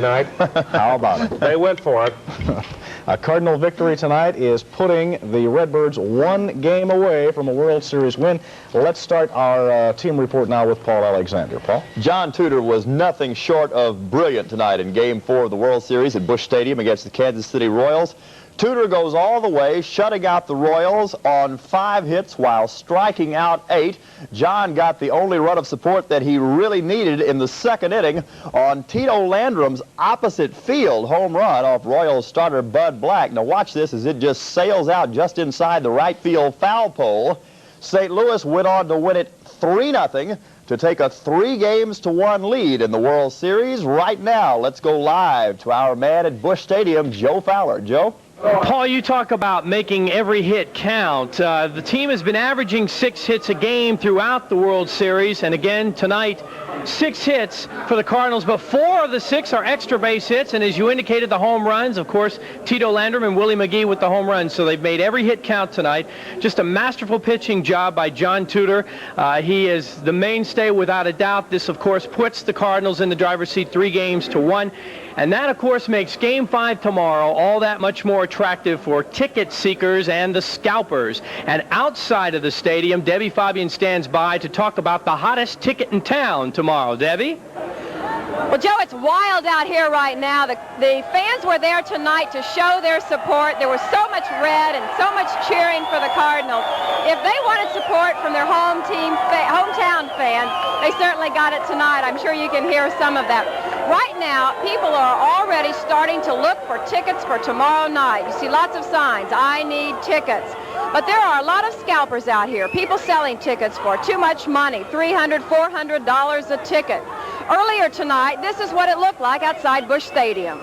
tonight. How about it? They went for it. A Cardinal victory tonight is putting the Redbirds one game away from a World Series win. Let's start our team report now with Paul Alexander. Paul? John Tudor was nothing short of brilliant tonight in Game 4 of the World Series at Busch Stadium against the Kansas City Royals. Tudor goes all the way, shutting out the Royals on 5 hits while striking out 8. John got the only run of support that he really needed in the second inning on Tito Landrum's opposite field home run off Royals starter Bud Black. Now watch this as it just sails out just inside the right field foul pole. St. Louis went on to win it 3-0 to take a 3-1 lead in the World Series. Right now, let's go live to our man at Busch Stadium, Joe Fowler. Joe? Paul, you talk about making every hit count. The team has been averaging 6 hits a game throughout the World Series, and again tonight, 6 hits for the Cardinals, but 4 of the 6 are extra base hits, and as you indicated, the home runs, of course, Tito Landrum and Willie McGee with the home runs, so they've made every hit count tonight. Just a masterful pitching job by John Tudor. He is the mainstay without a doubt. This, of course, puts the Cardinals in the driver's seat 3-1. And that, of course, makes Game 5 tomorrow all that much more attractive for ticket seekers and the scalpers. And outside of the stadium, Debbie Fabian stands by to talk about the hottest ticket in town tomorrow. Debbie? Well, Joe, it's wild out here right now. The fans were there tonight to show their support. There was so much red and so much cheering for the Cardinals. If they wanted support from their hometown fans, they certainly got it tonight. I'm sure you can hear some of that. Right now, people are already starting to look for tickets for tomorrow night. You see lots of signs, I need tickets. But there are a lot of scalpers out here, people selling tickets for too much money, $300, $400 a ticket. Earlier tonight, this is what it looked like outside Busch Stadium.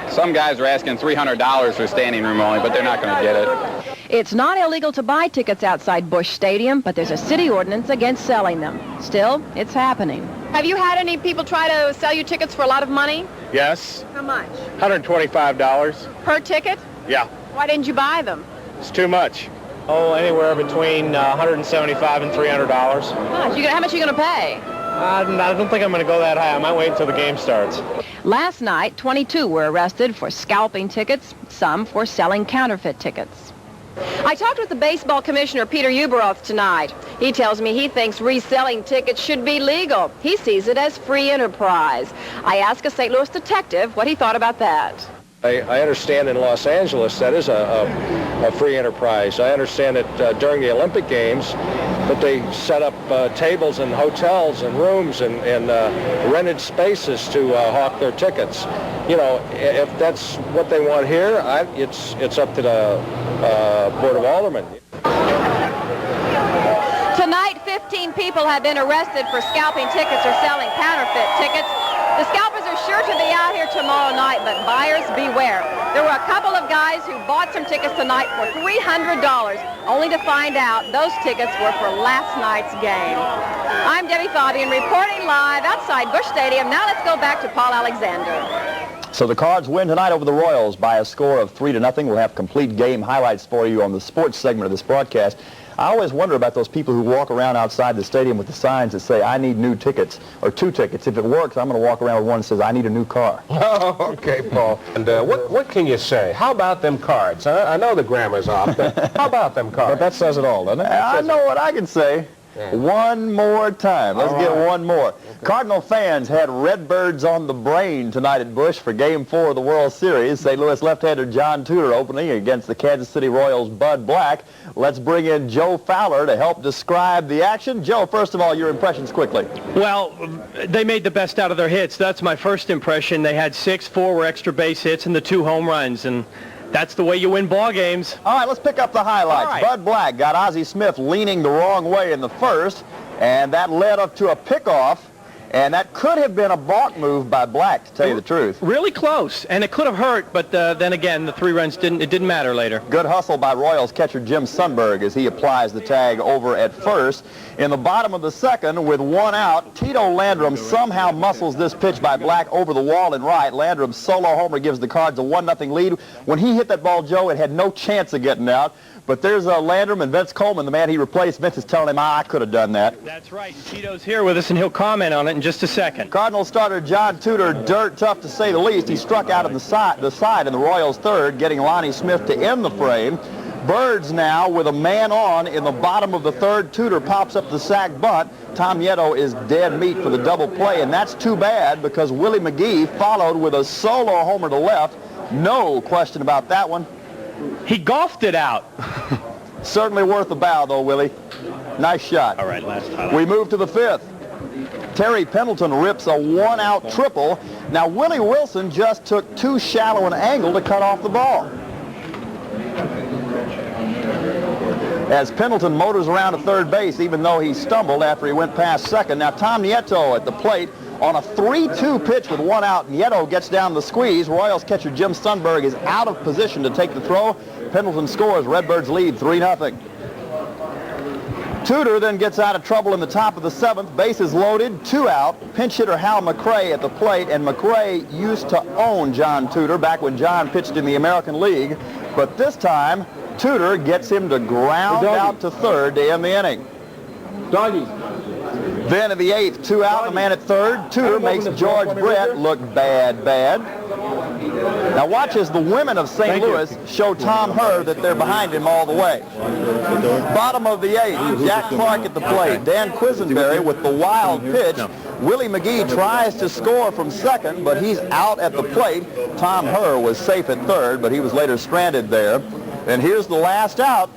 Some guys are asking $300 for standing room only, but they're not going to get it. It's not illegal to buy tickets outside Busch Stadium, but there's a city ordinance against selling them. Still, it's happening. Have you had any people try to sell you tickets for a lot of money? Yes. How much? $125. Per ticket? Yeah. Why didn't you buy them? It's too much. Oh, anywhere between $175 and $300. Gosh, how much are you going to pay? I don't think I'm going to go that high. I might wait until the game starts. Last night, 22 were arrested for scalping tickets, some for selling counterfeit tickets. I talked with the baseball commissioner, Peter Uberoth, tonight. He tells me he thinks reselling tickets should be legal. He sees it as free enterprise. I asked a St. Louis detective what he thought about that. I understand in Los Angeles that is a free enterprise. I understand that during the Olympic Games that they set up tables and hotels and rooms and rented spaces to hawk their tickets. You know, if that's what they want here, it's up to the Board of Aldermen. Tonight, 15 people have been arrested for scalping tickets or selling counterfeit tickets. The scalpers are sure to be out here tomorrow night, but buyers beware. There were a couple of guys who bought some tickets tonight for $300, only to find out those tickets were for last night's game. I'm Debbie Fabian reporting live outside Busch Stadium. Now let's go back to Paul Alexander. So the Cards win tonight over the Royals by a score of 3-0. We'll have complete game highlights for you on the sports segment of this broadcast. I always wonder about those people who walk around outside the stadium with the signs that say, I need new tickets, or 2 tickets. If it works, I'm going to walk around with one that says, I need a new car. Oh, okay, Paul. And what can you say? How about them cards? I know the grammar's off, but how about them cards? But that says it all, doesn't it? I know what I can say. Yeah. One more time. Let's get one more. Okay. Cardinal fans had Redbirds on the brain tonight at Busch for Game 4 of the World Series. St. Louis left-hander John Tudor opening against the Kansas City Royals' Bud Black. Let's bring in Joe Fowler to help describe the action. Joe, first of all, your impressions quickly. Well, they made the best out of their hits. That's my first impression. They had 6, 4 were extra base hits, and the 2 home runs. And that's the way you win ball games. All right, let's pick up the highlights. Right. Bud Black got Ozzie Smith leaning the wrong way in the first, and that led up to a pickoff, and that could have been a balk move by Black, to tell you the truth. Really close, and it could have hurt, but then again, the 3 runs didn't matter later. Good hustle by Royals catcher Jim Sundberg as he applies the tag over at first. In the bottom of the second, with 1 out, Tito Landrum somehow muscles this pitch by Black over the wall and right. Landrum's solo homer gives the Cards a 1-0 lead. When he hit that ball, Joe, it had no chance of getting out. But there's Landrum and Vince Coleman, the man he replaced. Vince is telling him, I could have done that. That's right. Tito's here with us, and he'll comment on it in just a second. Cardinals starter John Tudor, dirt tough to say the least. He struck out on the side in the Royals' third, getting Lonnie Smith to end the frame. Birds now with a man on in the bottom of the third. Tudor pops up the sac bunt. Tom Nieto is dead meat for the double play, and that's too bad because Willie McGee followed with a solo homer to left. No question about that one. He golfed it out. Certainly worth a bow, though, Willie. Nice shot. All right, last highlight. We move to the fifth. Terry Pendleton rips a one-out triple. Now, Willie Wilson just took too shallow an angle to cut off the ball. As Pendleton motors around to third base, even though he stumbled after he went past second. Now, Tom Nieto at the plate on a 3-2 pitch with one out. Nieto gets down the squeeze. Royals catcher Jim Sundberg is out of position to take the throw. Pendleton scores. Redbirds lead 3-0. Tudor then gets out of trouble in the top of the seventh. Bases loaded, 2 out. Pinch hitter Hal McRae at the plate, and McRae used to own John Tudor back when John pitched in the American League. But this time, Tudor gets him to ground out to third to end the inning. Doggy. Then in the eighth, 2 out, the man at third. Tudor makes George Brett look bad. Now watch as the women of St. Louis show Tom Herr that they're behind him all the way. Bottom of the eighth, Jack Clark at the plate. Dan Quisenberry with the wild pitch. Willie McGee tries to score from second, but he's out at the plate. Tom Herr was safe at third, but he was later stranded there. And here's the last out.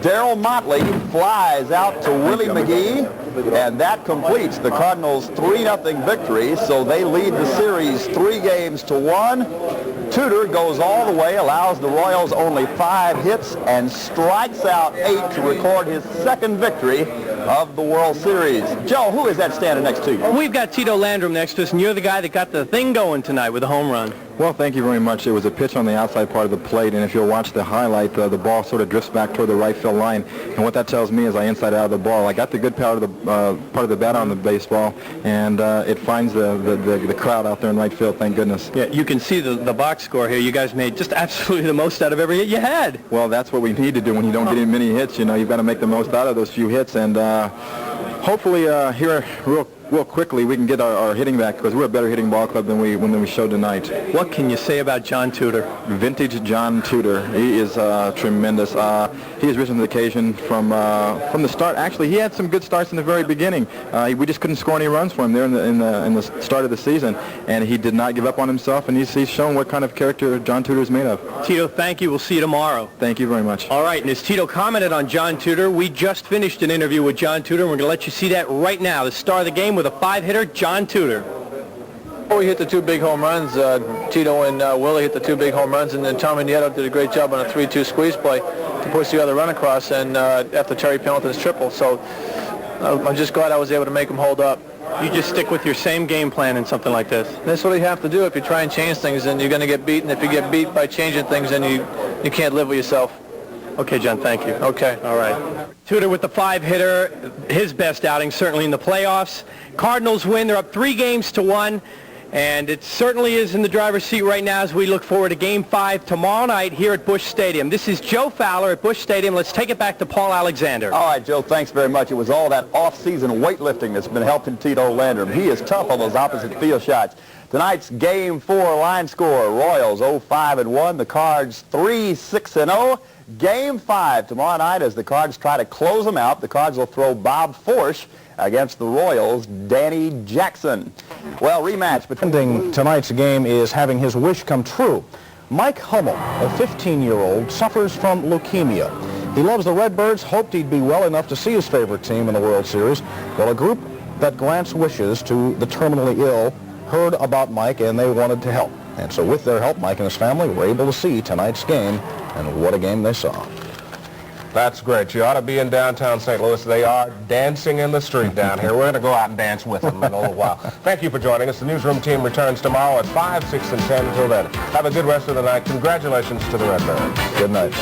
Darryl Motley flies out to Willie McGee, and that completes the Cardinals' 3-0 victory, so they lead the series 3-1. Tudor goes all the way, allows the Royals only 5 hits, and strikes out 8 to record his second victory of the World Series. Joe, who is that standing next to you? We've got Tito Landrum next to us, and you're the guy that got the thing going tonight with a home run. Well, thank you very much. It was a pitch on the outside part of the plate, and if you'll watch the highlight, the ball sort of drifts back toward the right field line. And what that tells me is I inside out of the ball. I got the good part of the bat on the baseball, and it finds the crowd out there in right field. Thank goodness. Yeah, you can see the box score here. You guys made just absolutely the most out of every hit you had. Well, that's what we need to do when you don't get many hits. You know, you've got to make the most out of those few hits, and hopefully here real quickly we can get our hitting back, because we're a better hitting ball club than we showed tonight. What can you say about John Tudor? Vintage John Tudor. He is tremendous. He has risen to the occasion from the start. Actually, he had some good starts in the very beginning. We just couldn't score any runs for him there in the start of the season, and he did not give up on himself, and he's shown what kind of character John Tudor is made of. Tito, thank you. We'll see you tomorrow. Thank you very much. All right, and as Tito commented on John Tudor, we just finished an interview with John Tudor, and we're going to let you see that right now. The star of the game with a 5-hitter, John Tudor. We hit the 2 big home runs. Tito and Willie hit the 2 big home runs, and then Tommy Nieto did a great job on a 3-2 squeeze play to push the other run across, and after Terry Pendleton's triple. So I'm just glad I was able to make him hold up. You just stick with your same game plan in something like this. That's what you have to do. If you try and change things, then you're going to get beaten. If you get beat by changing things, then you can't live with yourself. Okay, John, thank you. Okay. All right. Tudor with the 5-hitter, his best outing certainly in the playoffs. Cardinals win. They're up 3-1, and it certainly is in the driver's seat right now as we look forward to Game 5 tomorrow night here at Busch Stadium. This is Joe Fowler at Busch Stadium. Let's take it back to Paul Alexander. All right, Joe, thanks very much. It was all that off-season weightlifting that's been helping Tito Landrum. He is tough on those opposite field shots. Tonight's Game 4 line score, Royals 0-5-1, the Cards 3-6-0. Game 5 tomorrow night as the Cards try to close them out. The Cards will throw Bob Forsch against the Royals' Danny Jackson. Well, rematch between tonight's game is having his wish come true. Mike Hummel, a 15-year-old, suffers from leukemia. He loves the Redbirds, hoped he'd be well enough to see his favorite team in the World Series. Well, a group that grants wishes to the terminally ill heard about Mike, and they wanted to help. And so with their help, Mike and his family were able to see tonight's game, and what a game they saw. That's great. You ought to be in downtown St. Louis. They are dancing in the street down here. We're going to go out and dance with them in a little while. Thank you for joining us. The newsroom team returns tomorrow at 5, 6, and 10. Until then, have a good rest of the night. Congratulations to the Redbirds. Good night.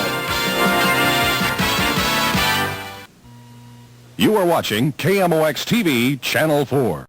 You are watching KMOX TV Channel 4.